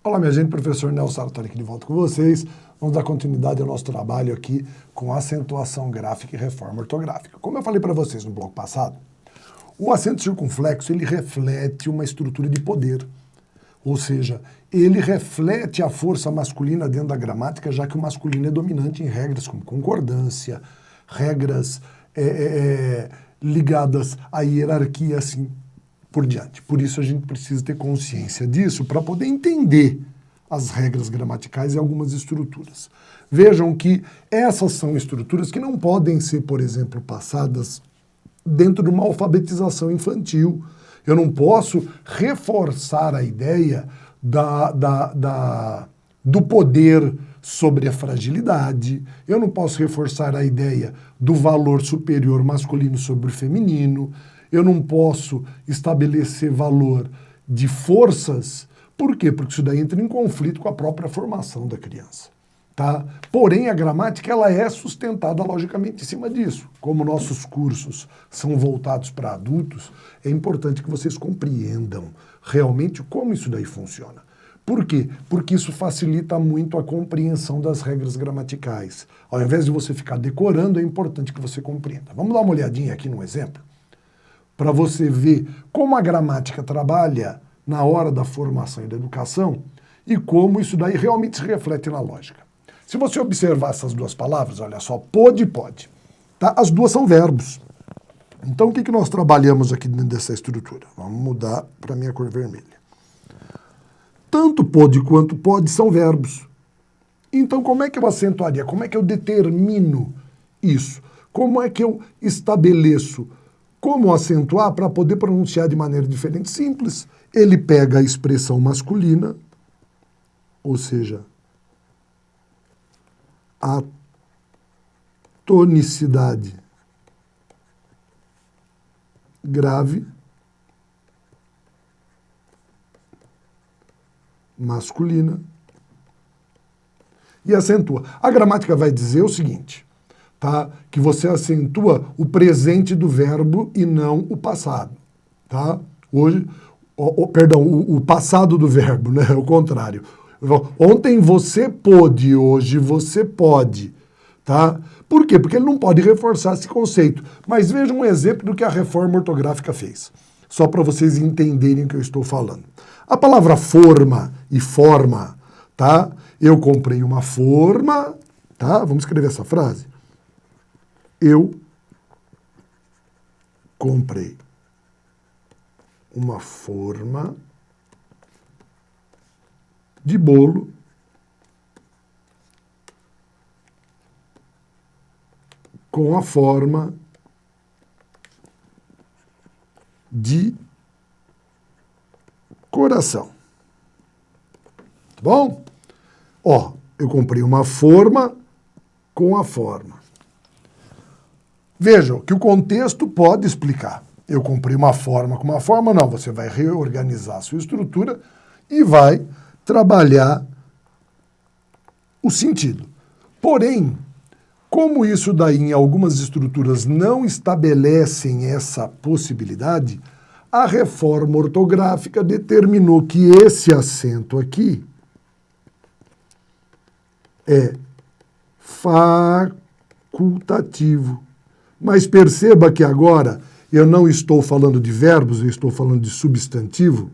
Olá, minha gente, professor Nelson Sartori aqui de volta com vocês. Vamos dar continuidade ao nosso trabalho aqui com acentuação gráfica e reforma ortográfica. Como eu falei para vocês no bloco passado, o acento circunflexo ele reflete uma estrutura de poder. Ou seja, ele reflete a força masculina dentro da gramática, já que o masculino é dominante em regras como concordância, regras ligadas à hierarquia, assim por diante. Por isso a gente precisa ter consciência disso para poder entender as regras gramaticais e algumas estruturas. Vejam que essas são estruturas que não podem ser, por exemplo, passadas dentro de uma alfabetização infantil. Eu não posso reforçar a ideia do poder sobre a fragilidade, eu não posso reforçar a ideia do valor superior masculino sobre o feminino, eu não posso estabelecer valor de forças. Por quê? Porque isso daí entra em conflito com a própria formação da criança. Tá? Porém, a gramática ela é sustentada logicamente em cima disso. Como nossos cursos são voltados para adultos, é importante que vocês compreendam realmente como isso daí funciona. Por quê? Porque isso facilita muito a compreensão das regras gramaticais. Ao invés de você ficar decorando, é importante que você compreenda. Vamos dar uma olhadinha aqui no exemplo, para você ver como a gramática trabalha na hora da formação e da educação e como isso daí realmente se reflete na lógica. Se você observar essas duas palavras, olha só, pôde e pode, tá? As duas são verbos. Então, o que nós trabalhamos aqui dentro dessa estrutura? Vamos mudar para a minha cor vermelha. Tanto pôde quanto pode são verbos. Então, como é que eu acentuaria? Como é que eu determino isso? Como é que eu estabeleço como acentuar para poder pronunciar de maneira diferente? Simples. Ele pega a expressão masculina, ou seja, a tonicidade grave masculina e acentua. A gramática vai dizer o seguinte, tá? Que você acentua o presente do verbo e não o passado, tá? Hoje, o passado do verbo, né? É o contrário. Ontem você pôde, hoje você pode, tá? Por quê? Porque ele não pode reforçar esse conceito. Mas veja um exemplo do que a reforma ortográfica fez, só para vocês entenderem o que eu estou falando. A palavra forma e forma, tá? Eu comprei uma forma, tá? Vamos escrever essa frase. Eu comprei uma forma de bolo com a forma de coração. Tá bom? Ó, eu comprei uma forma com a forma. Vejam que o contexto pode explicar. Eu comprei uma forma com uma forma, não. Você vai reorganizar a sua estrutura e vai trabalhar o sentido. Porém, como isso daí em algumas estruturas não estabelecem essa possibilidade, a reforma ortográfica determinou que esse acento aqui é facultativo. Mas perceba que agora eu não estou falando de verbos, eu estou falando de substantivo.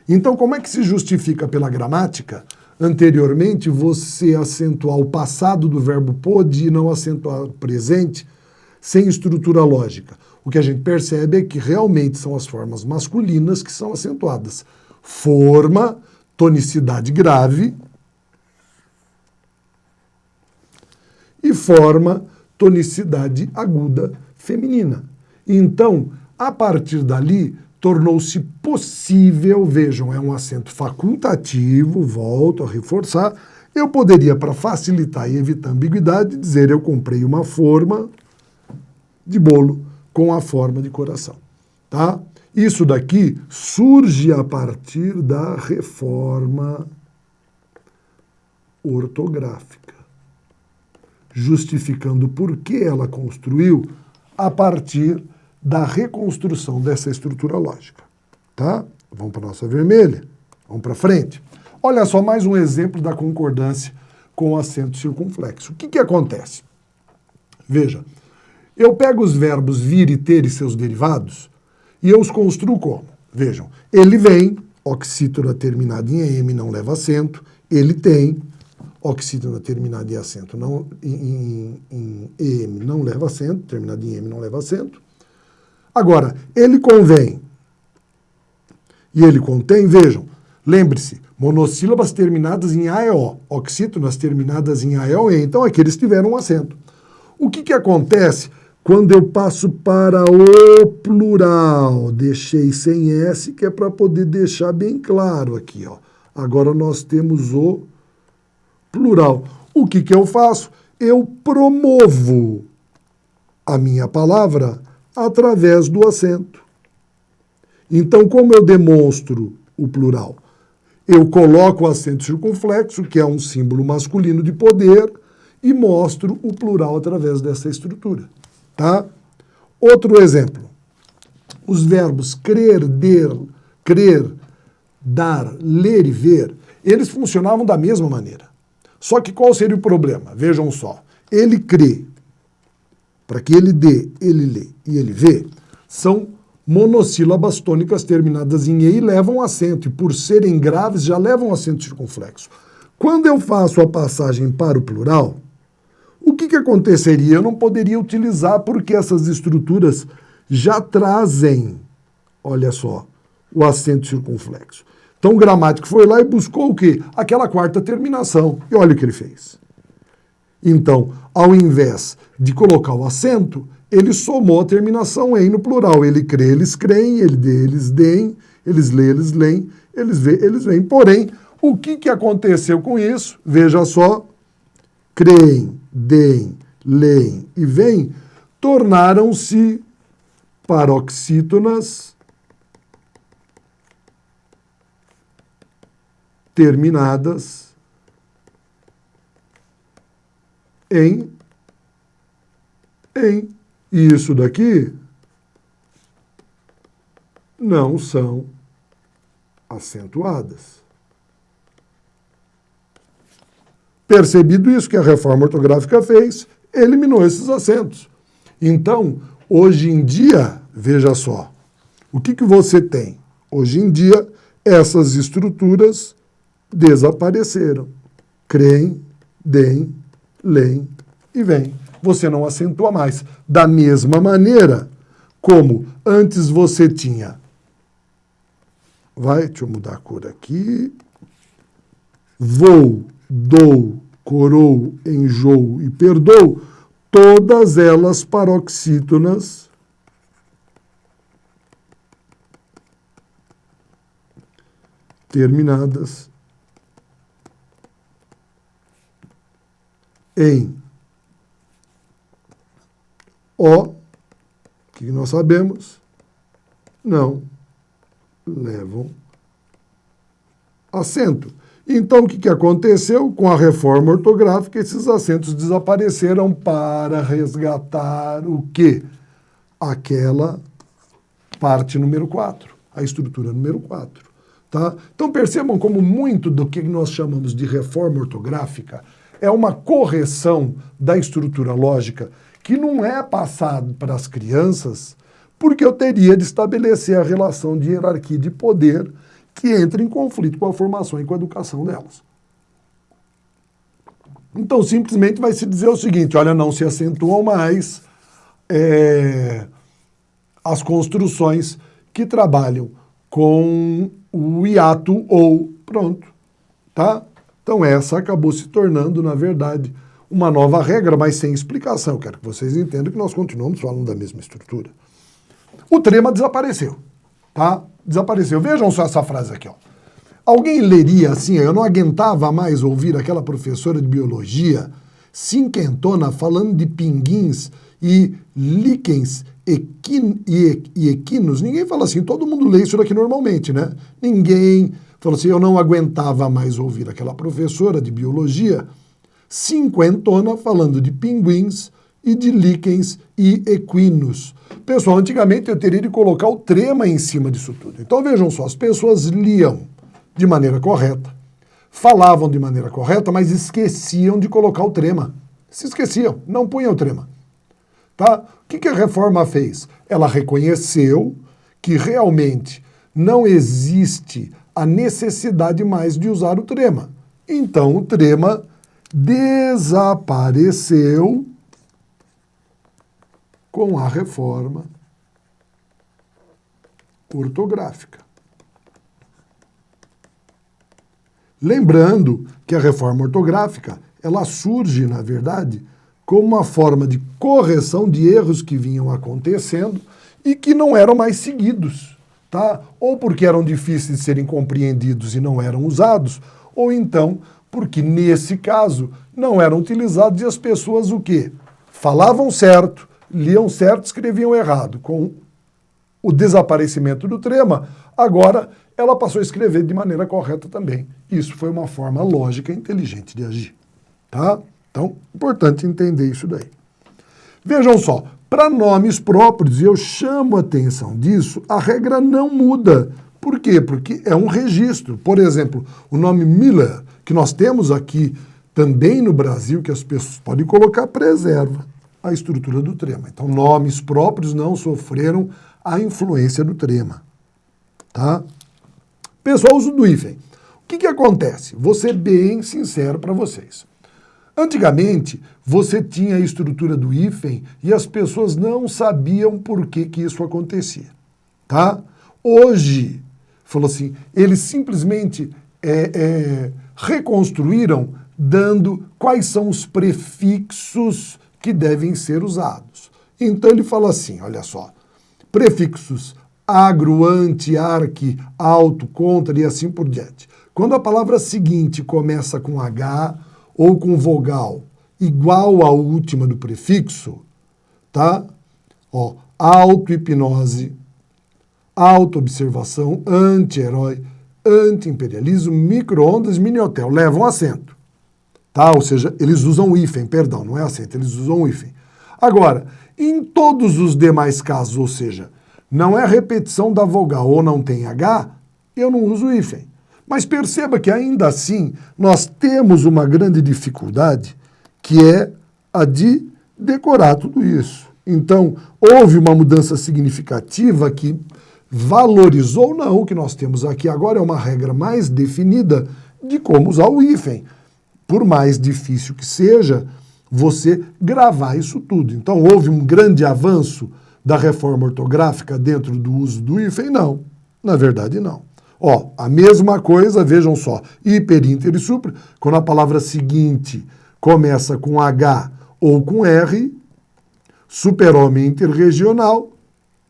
Então, como é que se justifica pela gramática, anteriormente, você acentuar o passado do verbo pôde e não acentuar o presente sem estrutura lógica? O que a gente percebe é que realmente são as formas masculinas que são acentuadas. Forma, tonicidade grave, e forma, tonicidade aguda feminina. Então, a partir dali, tornou-se possível, vejam, é um acento facultativo, volto a reforçar, eu poderia, para facilitar e evitar ambiguidade, dizer eu comprei uma forma de bolo com a forma de coração, tá? Isso daqui surge a partir da reforma ortográfica, justificando por que ela construiu a partir da reconstrução dessa estrutura lógica, tá? Vamos para a nossa vermelha, vamos para frente. Olha só mais um exemplo da concordância com o acento circunflexo. O que acontece? Veja, eu pego os verbos vir e ter e seus derivados e eu os construo como? Vejam, ele vem, oxítona terminada em M não leva acento, ele tem, oxítona terminada em acento não, em EM não leva acento, terminada em M não leva acento. Agora, ele convém e ele contém, vejam, lembre-se, monossílabas terminadas em A e O, oxítonas terminadas em A e O, então aqui eles tiveram um acento. O que acontece quando eu passo para o plural? Deixei sem S, que é para poder deixar bem claro aqui, ó. Agora nós temos o plural. O que eu faço? Eu promovo a minha palavra através do acento. Então, como eu demonstro o plural? Eu coloco o acento circunflexo, que é um símbolo masculino de poder, e mostro o plural através dessa estrutura. Tá? Outro exemplo. Os verbos crer, dar, ler e ver, eles funcionavam da mesma maneira. Só que qual seria o problema? Vejam só. Ele crê, para que ele dê, ele lê e ele vê, são monossílabas tônicas terminadas em E e levam acento, e por serem graves já levam acento circunflexo. Quando eu faço a passagem para o plural, o que aconteceria? Eu não poderia utilizar porque essas estruturas já trazem, olha só, o acento circunflexo. Então o gramático foi lá e buscou o quê? Aquela quarta terminação. E olha o que ele fez. Então, ao invés de colocar o acento, ele somou a terminação em no plural. Ele crê, eles creem, ele dê, eles deem, eles lê, eles leem, eles vê, eles veem. Porém, o que aconteceu com isso? Veja só, creem, deem, leem e veem, tornaram-se paroxítonas terminadas em. E isso daqui não são acentuadas. Percebido isso que a reforma ortográfica fez, eliminou esses acentos. Então, hoje em dia, veja só, o que você tem? Hoje em dia, essas estruturas desapareceram. Creem, deem, leem e veem. Você não acentua mais. Da mesma maneira como antes você tinha. Deixa eu mudar a cor aqui. Vou, dou, corou, enjoo e perdoo, todas elas paroxítonas terminadas em O, que nós sabemos, não levam acento. Então, o que aconteceu? Com a reforma ortográfica, esses acentos desapareceram para resgatar o quê? Aquela parte número 4, a estrutura número 4. Tá? Então, percebam como muito do que nós chamamos de reforma ortográfica é uma correção da estrutura lógica que não é passado para as crianças porque eu teria de estabelecer a relação de hierarquia de poder que entra em conflito com a formação e com a educação delas. Então, simplesmente vai se dizer o seguinte, olha, não se acentuam mais as construções que trabalham com o hiato ou pronto, tá? Então, essa acabou se tornando, na verdade, uma nova regra, mas sem explicação. Quero que vocês entendam que nós continuamos falando da mesma estrutura. O trema desapareceu, tá? Desapareceu. Vejam só essa frase aqui, ó. Alguém leria assim, eu não aguentava mais ouvir aquela professora de biologia cinquentona falando de pinguins e líquens e equinos. Ninguém fala assim, todo mundo lê isso daqui normalmente, né? Ninguém falou assim, eu não aguentava mais ouvir aquela professora de biologia cinquentona falando de pinguins e de líquens e equinos. Pessoal, antigamente eu teria de colocar o trema em cima disso tudo. Então vejam só, as pessoas liam de maneira correta, falavam de maneira correta, mas esqueciam de colocar o trema. Se esqueciam, não punham o trema. Tá? O que a reforma fez? Ela reconheceu que realmente não existe a necessidade mais de usar o trema. Então o trema desapareceu com a reforma ortográfica. Lembrando que a reforma ortográfica, ela surge, na verdade, como uma forma de correção de erros que vinham acontecendo e que não eram mais seguidos, tá? Ou porque eram difíceis de serem compreendidos e não eram usados, ou então porque, nesse caso, não eram utilizados e as pessoas o quê? Falavam certo, liam certo, escreviam errado. Com o desaparecimento do trema, agora ela passou a escrever de maneira correta também. Isso foi uma forma lógica e inteligente de agir, tá? Então, importante entender isso daí. Vejam só, para nomes próprios, e eu chamo a atenção disso, a regra não muda. Por quê? Porque é um registro. Por exemplo, o nome Miller, que nós temos aqui também no Brasil, que as pessoas podem colocar, preserva a estrutura do trema. Então, nomes próprios não sofreram a influência do trema. Tá? Pessoal, uso do hífen. O que acontece? Vou ser bem sincero para vocês. Antigamente, você tinha a estrutura do hífen e as pessoas não sabiam por que isso acontecia. Tá? Hoje, falou assim, eles simplesmente reconstruíram dando quais são os prefixos que devem ser usados. Então ele fala assim, olha só, prefixos agro, anti, arque, alto, contra e assim por diante. Quando a palavra seguinte começa com H ou com vogal igual à última do prefixo, tá? Ó, auto-hipnose, auto-observação, anti-herói, anti-imperialismo, micro-ondas, mini-hotel, levam acento. Tá? Ou seja, eles usam o hífen, perdão, não é acento, eles usam o hífen. Agora, em todos os demais casos, ou seja, não é repetição da vogal ou não tem H, eu não uso o hífen. Mas perceba que ainda assim nós temos uma grande dificuldade que é a de decorar tudo isso. Então, houve uma mudança significativa que valorizou, não, o que nós temos aqui agora é uma regra mais definida de como usar o hífen. Por mais difícil que seja, você gravar isso tudo. Então, houve um grande avanço da reforma ortográfica dentro do uso do hífen? Não, na verdade não. Ó, a mesma coisa, vejam só, hiper, inter e super, quando a palavra seguinte começa com H ou com R, super-homem interregional,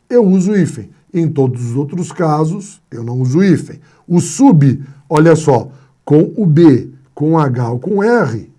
eu uso o hífen. Em todos os outros casos, eu não uso o hífen. O sub, olha só, com o B, com H ou com R,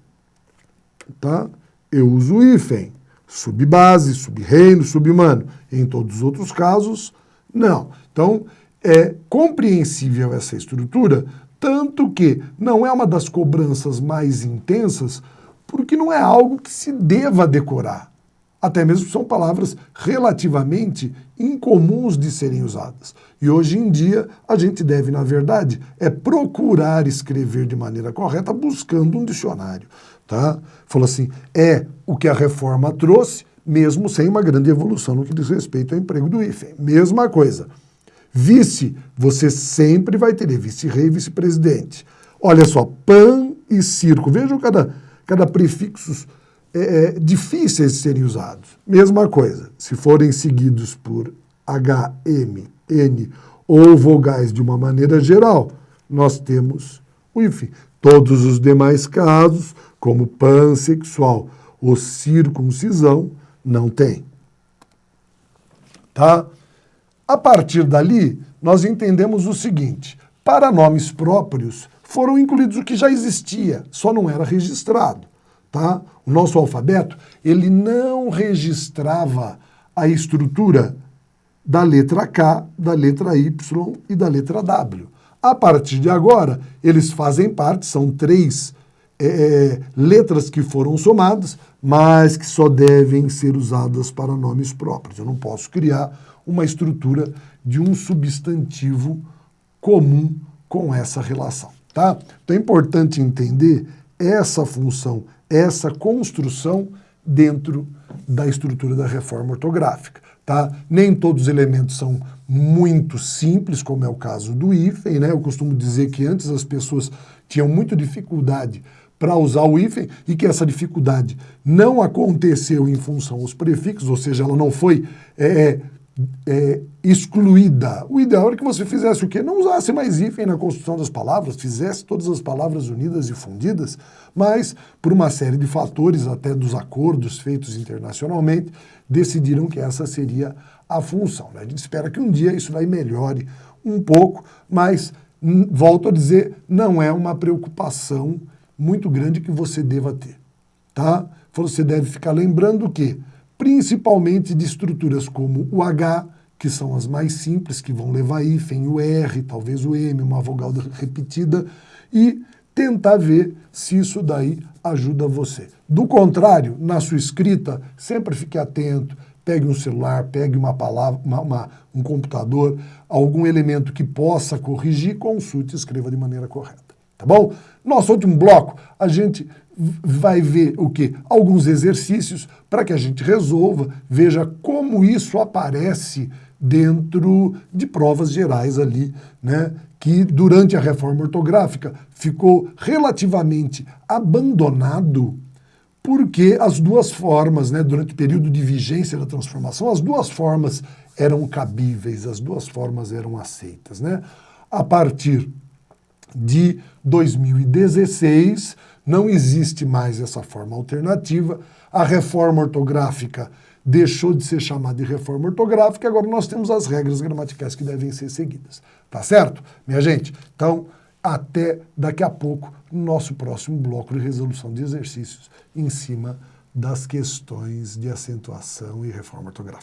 tá? Eu uso o hífen. Subbase, sub-reino, sub-humano. Em todos os outros casos, não. Então, é compreensível essa estrutura, tanto que não é uma das cobranças mais intensas, porque não é algo que se deva decorar. Até mesmo são palavras relativamente incomuns de serem usadas. E hoje em dia, a gente deve, na verdade, procurar escrever de maneira correta, buscando um dicionário. Tá? Falou assim, é o que a reforma trouxe, mesmo sem uma grande evolução no que diz respeito ao emprego do hífen. Mesma coisa. Vice, você sempre vai ter vice-rei e vice-presidente. Olha só, pan e circo. Vejam cada prefixos difíceis de serem usados. Mesma coisa, se forem seguidos por H, M, N ou vogais de uma maneira geral, nós temos o hífen. Todos os demais casos, como pansexual ou circuncisão, não tem. Tá? A partir dali, nós entendemos o seguinte, para nomes próprios, foram incluídos o que já existia, só não era registrado. Tá? O nosso alfabeto, ele não registrava a estrutura da letra K, da letra Y e da letra W. A partir de agora, eles fazem parte, são 3 letras que foram somadas, mas que só devem ser usadas para nomes próprios. Eu não posso criar uma estrutura de um substantivo comum com essa relação. tá? Então é importante entender essa função, essa construção dentro da estrutura da reforma ortográfica, tá? Nem todos os elementos são muito simples, como é o caso do hífen, né? Eu costumo dizer que antes as pessoas tinham muita dificuldade para usar o hífen e que essa dificuldade não aconteceu em função aos prefixos, ou seja, ela não foi excluída. O ideal era que você fizesse o quê? Não usasse mais hífen na construção das palavras, fizesse todas as palavras unidas e fundidas, mas por uma série de fatores, até dos acordos feitos internacionalmente, decidiram que essa seria a função, né? A gente espera que um dia isso daí melhore um pouco, mas, volto a dizer, não é uma preocupação muito grande que você deva ter, tá? Você deve ficar lembrando que, principalmente de estruturas como o H, que são as mais simples, que vão levar hífen, o R, talvez o M, uma vogal repetida, e tentar ver se isso daí ajuda você. Do contrário, na sua escrita, sempre fique atento, pegue um celular, pegue uma palavra, um computador, algum elemento que possa corrigir, consulte e escreva de maneira correta. Tá bom? Nosso último bloco, a gente vai ver o quê? Alguns exercícios para que a gente resolva, veja como isso aparece dentro de provas gerais ali, né? Que durante a reforma ortográfica ficou relativamente abandonado porque as duas formas, né, durante o período de vigência da transformação, as duas formas eram cabíveis, as duas formas eram aceitas, né? A partir de 2016, não existe mais essa forma alternativa, a reforma ortográfica deixou de ser chamada de reforma ortográfica, agora nós temos as regras gramaticais que devem ser seguidas, tá certo, minha gente? Então, até daqui a pouco, no nosso próximo bloco de resolução de exercícios em cima das questões de acentuação e reforma ortográfica.